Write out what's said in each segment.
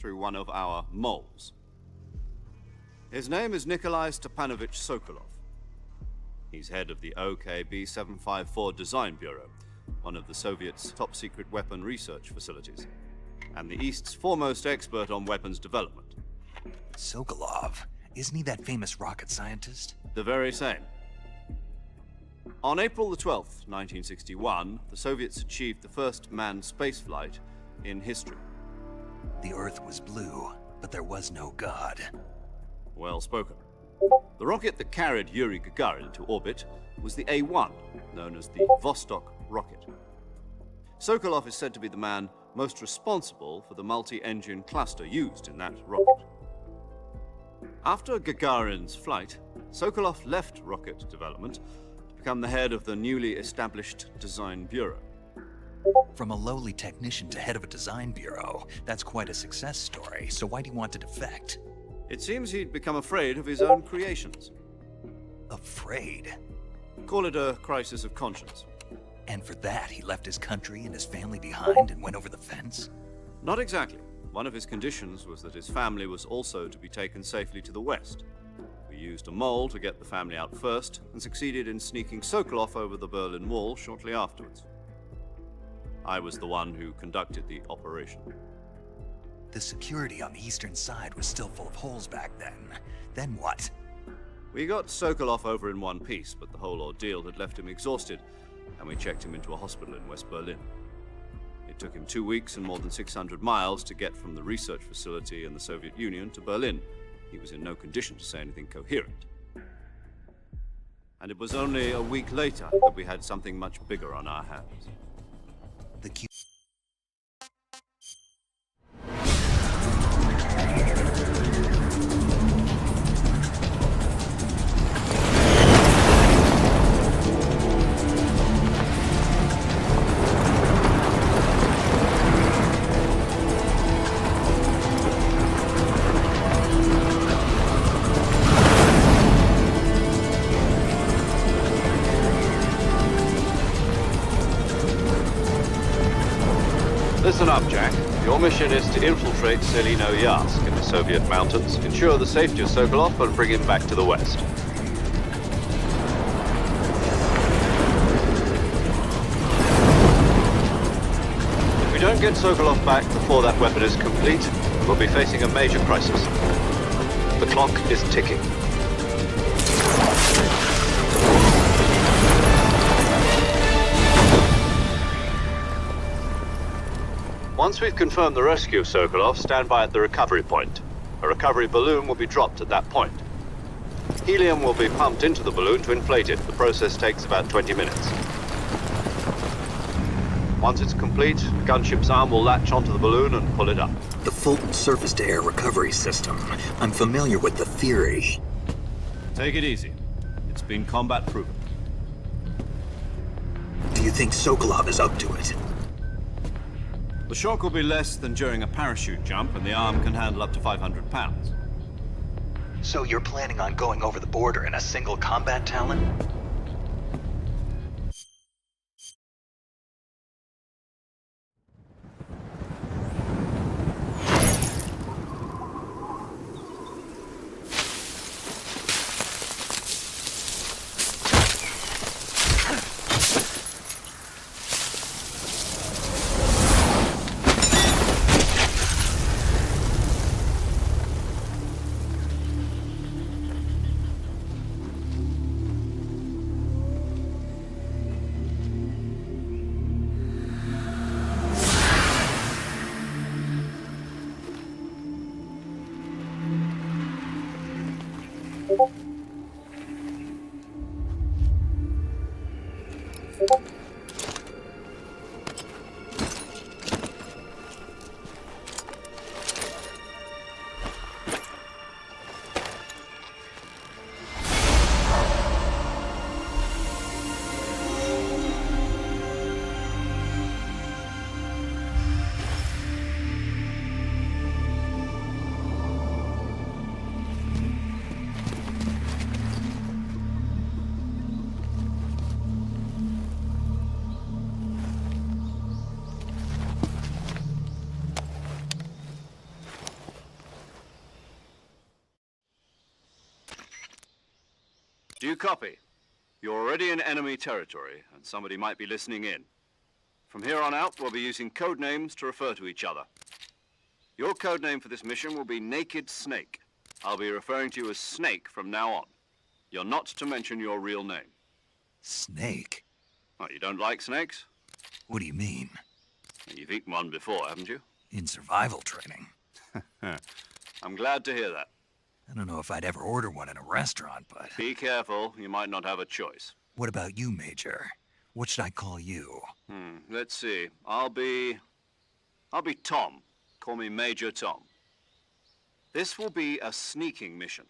through one of our moles. His name is Nikolai Stepanovich Sokolov. He's head of the OKB 754 Design Bureau, one of the Soviets' top-secret weapon research facilities, and the East's foremost expert on weapons development. Sokolov? Isn't he that famous rocket scientist? The very same. On April the 12th, 1961, the Soviets achieved the first manned spaceflight in history. The Earth was blue, but there was no God. Well spoken. The rocket that carried Yuri Gagarin into orbit was the A-1, known as the Vostok rocket. Sokolov is said to be the man most responsible for the multi-engine cluster used in that rocket. After Gagarin's flight, Sokolov left rocket development to become the head of the newly established Design Bureau. From a lowly technician to head of a design bureau, that's quite a success story, so why'd he want to defect? It seems he'd become afraid of his own creations. Afraid? Call it a crisis of conscience. And for that, he left his country and his family behind and went over the fence? Not exactly. One of his conditions was that his family was also to be taken safely to the west. We used a mole to get the family out first, and succeeded in sneaking Sokolov over the Berlin Wall shortly afterwards. I was the one who conducted the operation. The security on the eastern side was still full of holes back then. Then what? We got Sokolov over in one piece, but the whole ordeal had left him exhausted, and we checked him into a hospital in West Berlin. It took him 2 weeks and more than 600 miles to get from the research facility in the Soviet Union to Berlin. He was in no condition to say anything coherent. And it was only a week later that we had something much bigger on our hands. The Q. Listen up, Jack. Your mission is to infiltrate Selino-Yarsk in the Soviet mountains, ensure the safety of Sokolov, and bring him back to the west. If we don't get Sokolov back before that weapon is complete, we'll be facing a major crisis. The clock is ticking. Once we've confirmed the rescue of Sokolov, stand by at the recovery point. A recovery balloon will be dropped at that point. Helium will be pumped into the balloon to inflate it. The process takes about 20 minutes. Once it's complete, the gunship's arm will latch onto the balloon and pull it up. The Fulton surface-to-air recovery system. I'm familiar with the theory. Take it easy. It's been combat-proven. Do you think Sokolov is up to it? The shock will be less than during a parachute jump, and the arm can handle up to 500 pounds. So you're planning on going over the border in a single combat Talon? Do you copy? You're already in enemy territory, and somebody might be listening in. From here on out, we'll be using code names to refer to each other. Your code name for this mission will be Naked Snake. I'll be referring to you as Snake from now on. You're not to mention your real name. Snake? Oh, you don't like snakes? What do you mean? You've eaten one before, haven't you? In survival training. I'm glad to hear that. I don't know if I'd ever order one in a restaurant, but... Be careful, you might not have a choice. What about you, Major? What should I call you? Let's see. I'll be Tom. Call me Major Tom. This will be a sneaking mission.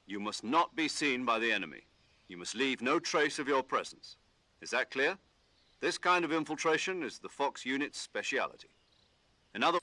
You must not be seen by the enemy. You must leave no trace of your presence. Is that clear? This kind of infiltration is the Fox unit's speciality. In other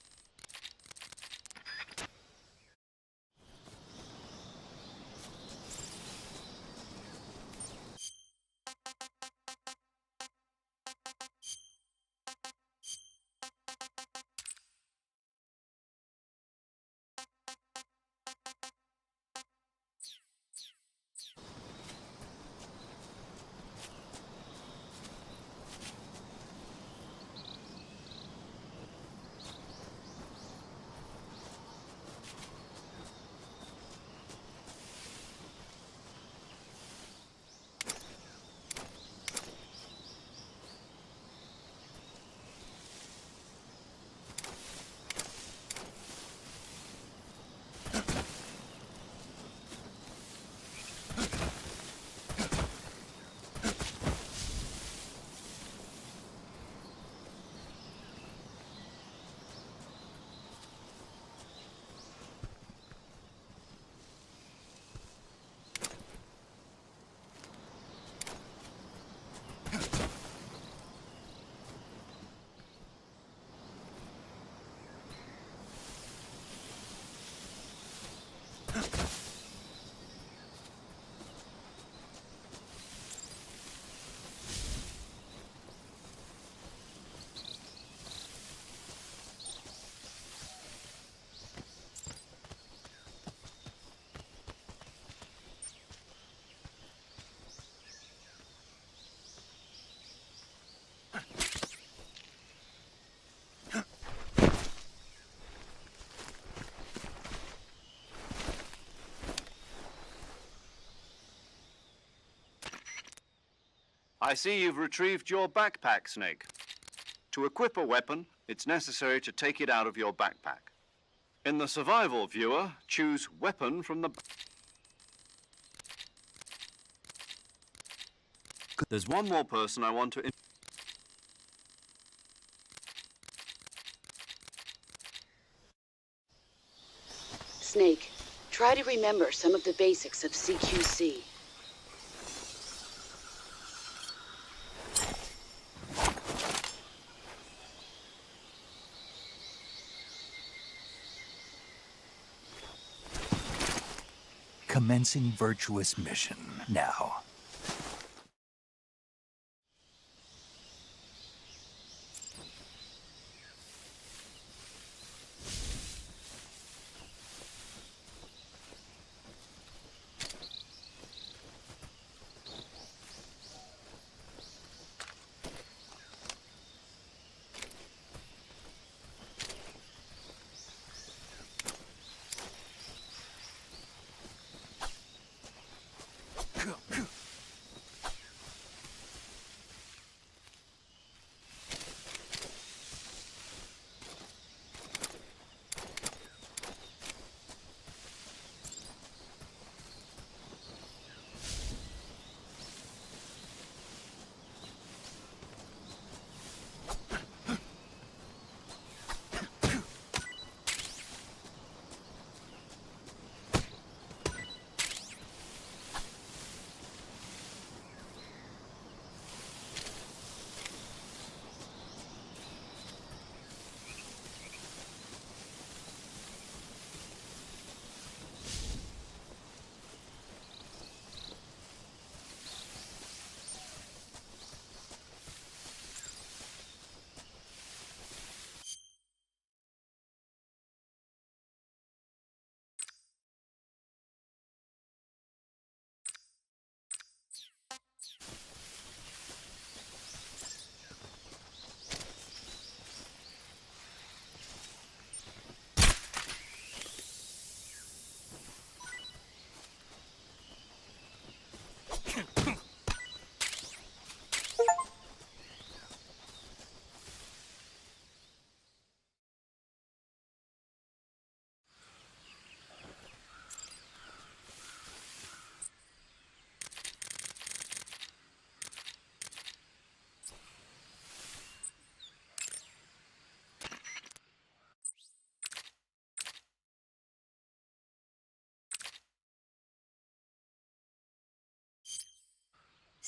I see you've retrieved your backpack, Snake. To equip a weapon, it's necessary to take it out of your backpack. In the survival viewer, choose weapon from the... There's one more person I want to... Snake, try to remember some of the basics of CQC. Commencing virtuous mission now.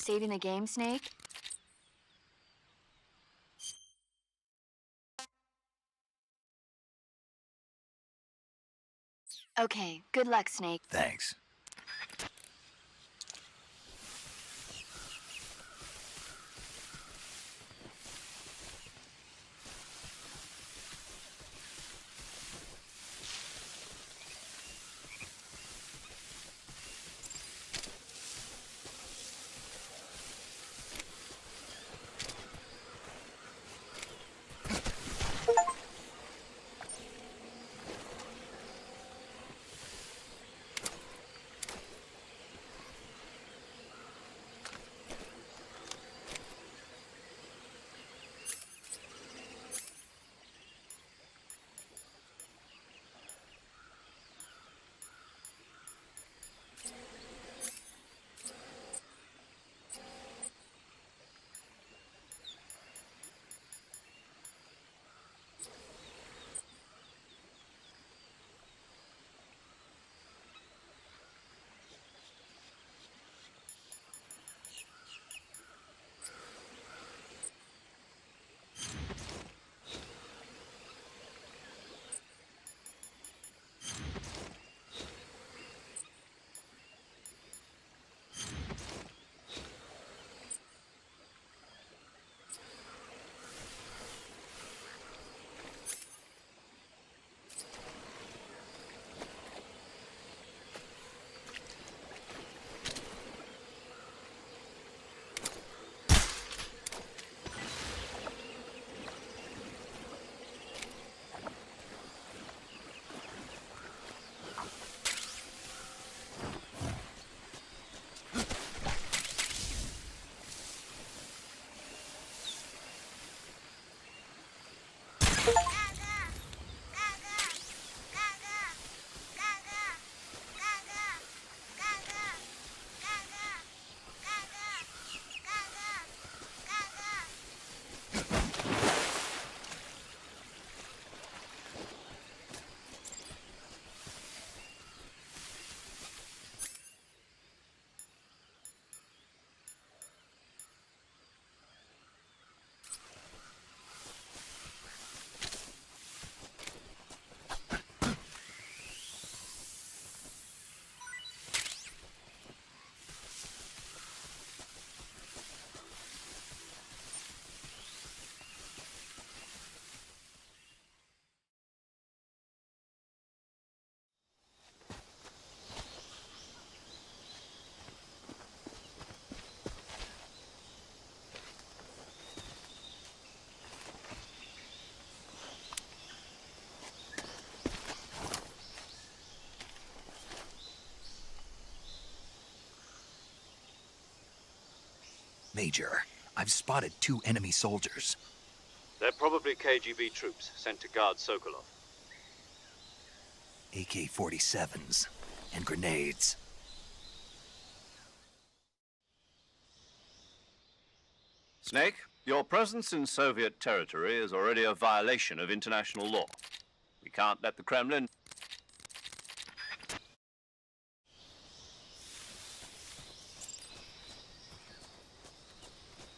saving the game, Snake? Okay, good luck, Snake. Thanks. Major, I've spotted 2 enemy soldiers. They're probably KGB troops sent to guard Sokolov. AK-47s and grenades. Snake, your presence in Soviet territory is already a violation of international law. We can't let the Kremlin...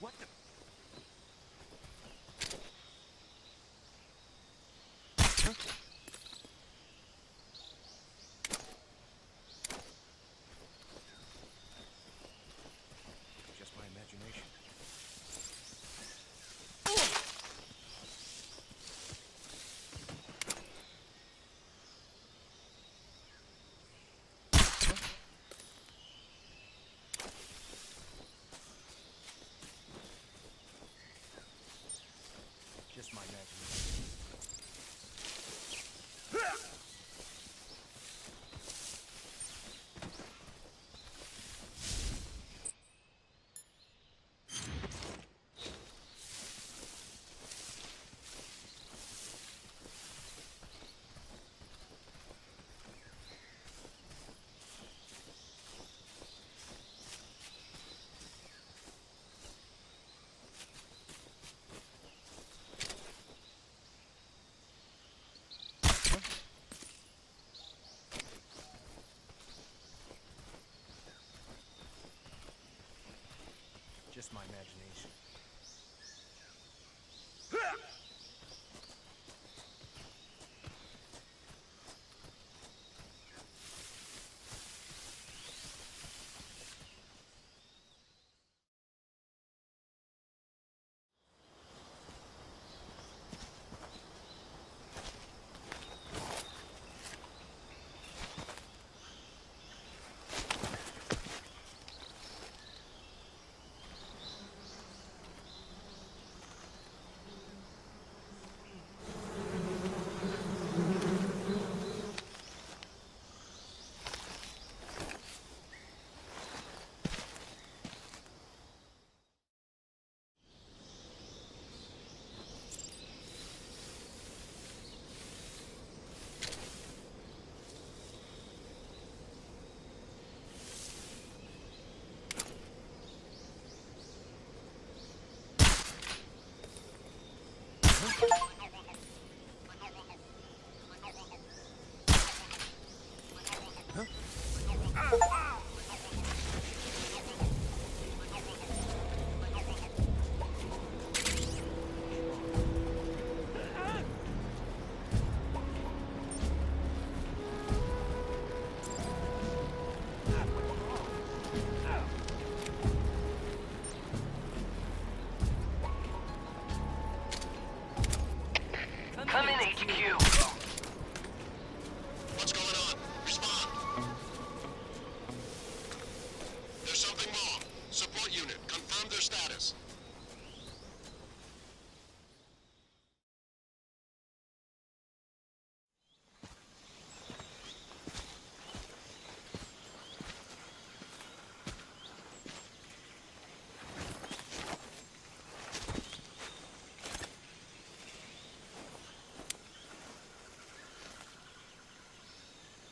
What the... Just my imagination.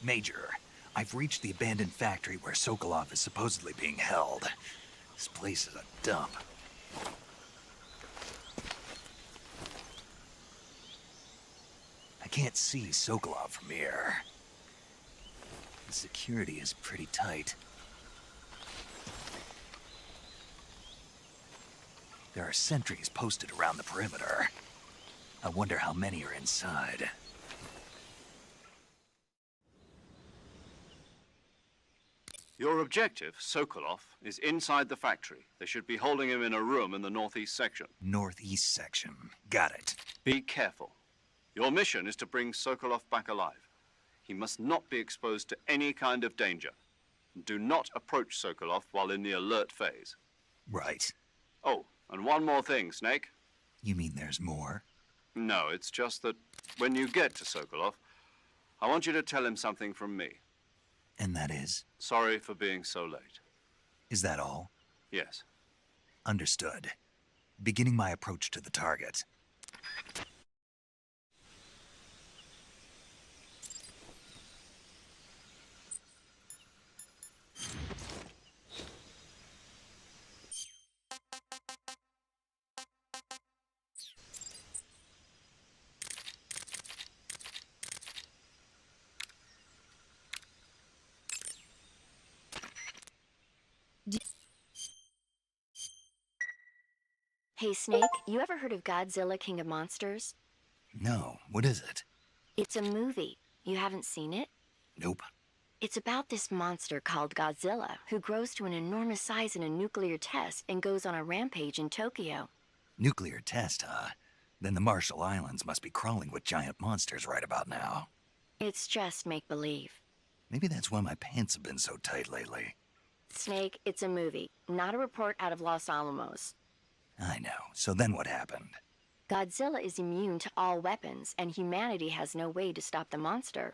Major, I've reached the abandoned factory where Sokolov is supposedly being held. This place is a dump. I can't see Sokolov from here. The security is pretty tight. There are sentries posted around the perimeter. I wonder how many are inside. Your objective, Sokolov, is inside the factory. They should be holding him in a room in the northeast section. Northeast section. Got it. Be careful. Your mission is to bring Sokolov back alive. He must not be exposed to any kind of danger. Do not approach Sokolov while in the alert phase. Right. Oh, and one more thing, Snake. You mean there's more? No, it's just that when you get to Sokolov, I want you to tell him something from me. And that is? Sorry for being so late. Is that all? Yes. Understood. Beginning my approach to the target. Hey, Snake, you ever heard of Godzilla King of Monsters? No, what is it? It's a movie. You haven't seen it? Nope. It's about this monster called Godzilla, who grows to an enormous size in a nuclear test and goes on a rampage in Tokyo. Nuclear test, huh? Then the Marshall Islands must be crawling with giant monsters right about now. It's just make-believe. Maybe that's why my pants have been so tight lately. Snake, it's a movie, not a report out of Los Alamos. I know. So then what happened? Godzilla is immune to all weapons, and humanity has no way to stop the monster.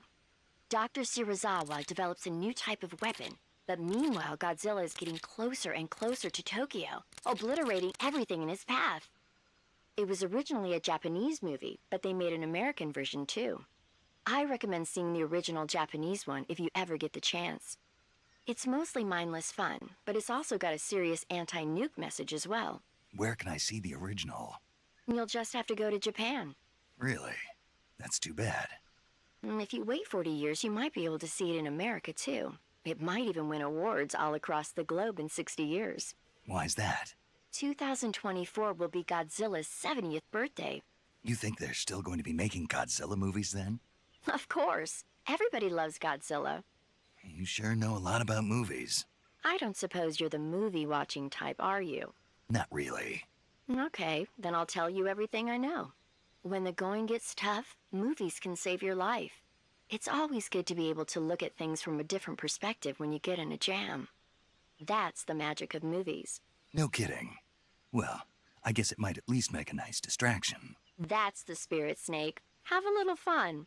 Dr. Shirazawa develops a new type of weapon, but meanwhile Godzilla is getting closer and closer to Tokyo, obliterating everything in his path. It was originally a Japanese movie, but they made an American version too. I recommend seeing the original Japanese one if you ever get the chance. It's mostly mindless fun, but it's also got a serious anti-nuke message as well. Where can I see the original? You'll just have to go to Japan. Really? That's too bad. If you wait 40 years, you might be able to see it in America too. It might even win awards all across the globe in 60 years. Why's that? 2024 will be Godzilla's 70th birthday. You think they're still going to be making Godzilla movies then? Of course. Everybody loves Godzilla. You sure know a lot about movies. I don't suppose you're the movie-watching type, are you? Not really. Okay, then I'll tell you everything I know. When the going gets tough, movies can save your life. It's always good to be able to look at things from a different perspective when you get in a jam. That's the magic of movies. No kidding. Well, I guess it might at least make a nice distraction. That's the spirit, Snake. Have a little fun.